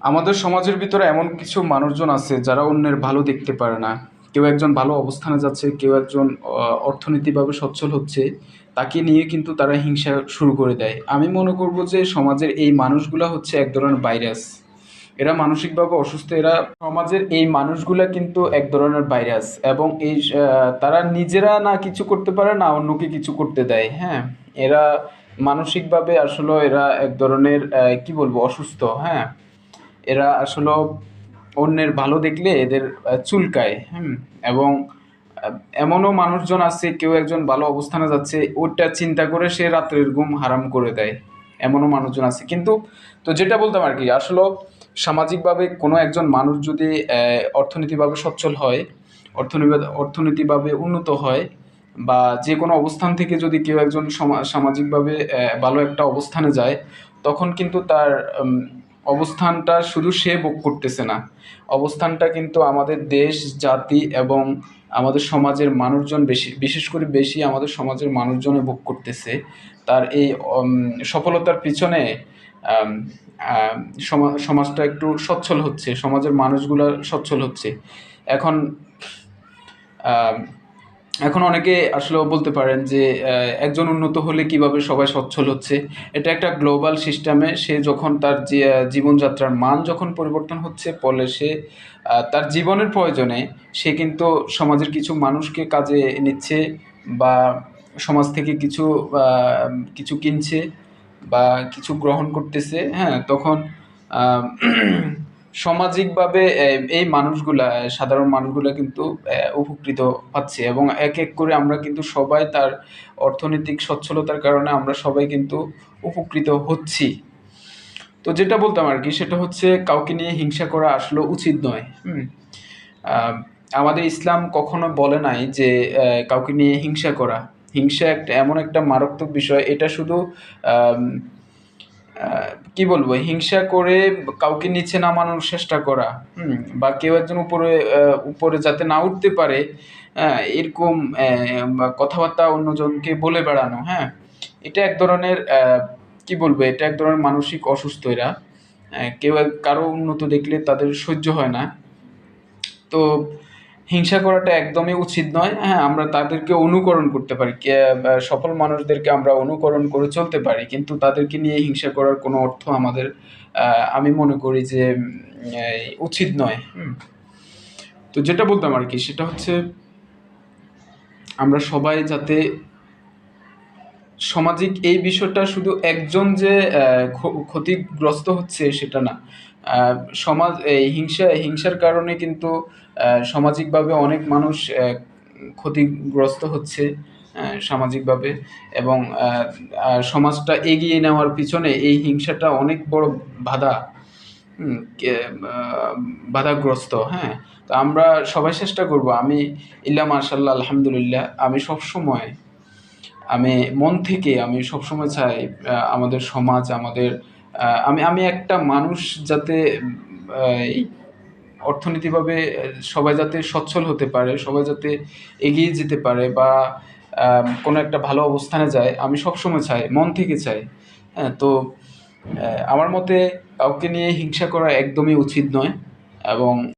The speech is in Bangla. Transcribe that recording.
আমাদের সমাজের ভিতরে এমন কিছু মানুষজন আছে যারা অন্যের ভালো দেখতে পারে না। কেউ একজন ভালো অবস্থানে যাচ্ছে, কেউ একজন অর্থনৈতিকভাবে সচ্ছল হচ্ছে, তাকে নিয়ে কিন্তু তারা হিংসা শুরু করে দেয়। আমি মনে করব যে সমাজের এই মানুষগুলা হচ্ছে এক ধরনের ভাইরাস। এরা মানসিকভাবে অসুস্থ। এরা সমাজের এই মানুষগুলা কিন্তু এক ধরনের ভাইরাস, এবং তারা নিজেরা না কিছু করতে পারে না অন্যকে কিছু করতে দেয়। হ্যাঁ, এরা মানসিকভাবে আসলে এরা এক ধরনের কি বলবো, অসুস্থ। হ্যাঁ, এরা আসলে অন্যের ভালো দেখলে এদের চুলকায়। এবং এমনও মানুষজন আছে, কেউ একজন ভালো অবস্থানে যাচ্ছে, ওটা চিন্তা করে সে রাত্রের ঘুম হারাম করে দেয়। এমনও মানুষজন আছে। কিন্তু তো যেটা বলতাম আর কি, আসলে সামাজিকভাবে কোনো একজন মানুষ যদি অর্থনৈতিকভাবে সচ্ছল হয়, অর্থনৈতিকভাবে উন্নত হয়, বা যে কোনো অবস্থান থেকে যদি কেউ একজন সামাজিকভাবে ভালো একটা অবস্থানে যায়, তখন কিন্তু তার অবস্থানটা শুধু সে ভোগ করতেছে না, অবস্থানটা কিন্তু আমাদের দেশ, জাতি এবং আমাদের সমাজের মানুষজন, বিশেষ করে বেশি আমাদের সমাজের মানুষজনে ভোগ করতেছে। তার এই সফলতার পিছনে আম, আম, সমাজটা একটু সচ্ছল হচ্ছে, সমাজের মানুষগুলা সচ্ছল হচ্ছে। এখন আম, এখন অনেকে আসলে বলতে পারেন যে একজন উন্নত হলে কিভাবে সবাই সচ্ছল হচ্ছে। এটা একটা গ্লোবাল সিস্টেমে সে যখন তার যে জীবনযাত্রার মান যখন পরিবর্তন হচ্ছে, ফলে সে তার জীবনের প্রয়োজনে সে কিন্তু সমাজের কিছু মানুষকে কাজে নিচ্ছে, বা সমাজ থেকে কিছু কিনছে বা কিছু গ্রহণ করতেছে। হ্যাঁ, তখন আহ, সামাজিকভাবে এই মানুষগুলা, সাধারণ মানুষগুলা কিন্তু উপকৃত পাচ্ছে, এবং এক এক করে আমরা কিন্তু সবাই তার অর্থনৈতিক সচ্ছলতার কারণে আমরা সবাই কিন্তু উপকৃত হচ্ছি। তো যেটা বলতাম আর কি, সেটা হচ্ছে কাউকে নিয়ে হিংসা করা আসলে উচিত নয়। আহ, আমাদের ইসলাম কখনো বলে নাই যে কাউকে নিয়ে হিংসা করা। হিংসা একটা এমন একটা মারাত্মক বিষয়, এটা শুধু আম, কি বলবো, হিংসা করে কাউকে নিচে নামানোর চেষ্টা করা, বা কেউ একজন উপরে উপরে যাতে না উঠতে পারে, এরকম বা কথাবার্তা অন্যজনকে বলে বেড়ানো। হ্যাঁ, এটা এক ধরনের কি বলবো, এটা এক ধরনের মানসিক অসুস্থ এরা। কারো উন্নত দেখলে তাদের সহ্য হয় না। তো হিংসা করাটা একদমই উচিত নয়। হ্যাঁ, আমরা তাদেরকে অনুকরণ করতে পারি, বা সফল মানুষদেরকে আমরা অনুকরণ করে চলতে পারি, কিন্তু তাদেরকে নিয়ে হিংসা করার কোনো অর্থ আমাদের আমি মনে করি যে উচিত নয়। তো যেটা বলতাম আর কি, সেটা হচ্ছে আমরা সবাই যাতে সামাজিক এই বিষয়টা শুধু একজন যে ক্ষতিগ্রস্ত হচ্ছে সেটা না। আহ, সমাজ এই হিংসার কারণে কিন্তু সামাজিকভাবে অনেক মানুষ ক্ষতিগ্রস্ত হচ্ছে সামাজিকভাবে। এবং সমাজটা এগিয়ে নেওয়ার পিছনে এই হিংসাটা অনেক বড় বাধা, বাধাগ্রস্ত। হ্যাঁ, তো আমরা সবাই চেষ্টা করব। আমি ইল্লা মাশাল্লাহ আলহামদুলিল্লাহ, আমি সবসময়, আমি মন থেকে আমি সবসময় চাই আমাদের সমাজ, আমাদের আমি আমি একটা মানুষ যাতে এই অর্থনীতিভাবে সবাই যাতে সচ্ছল হতে পারে, সবাই যাতে এগিয়ে যেতে পারে, বা কোনো একটা ভালো অবস্থানে যায়, আমি সবসময় চাই, মন থেকে চাই। হ্যাঁ, তো আমার মতে কাউকে নিয়ে হিংসা করা একদমই উচিত নয়। এবং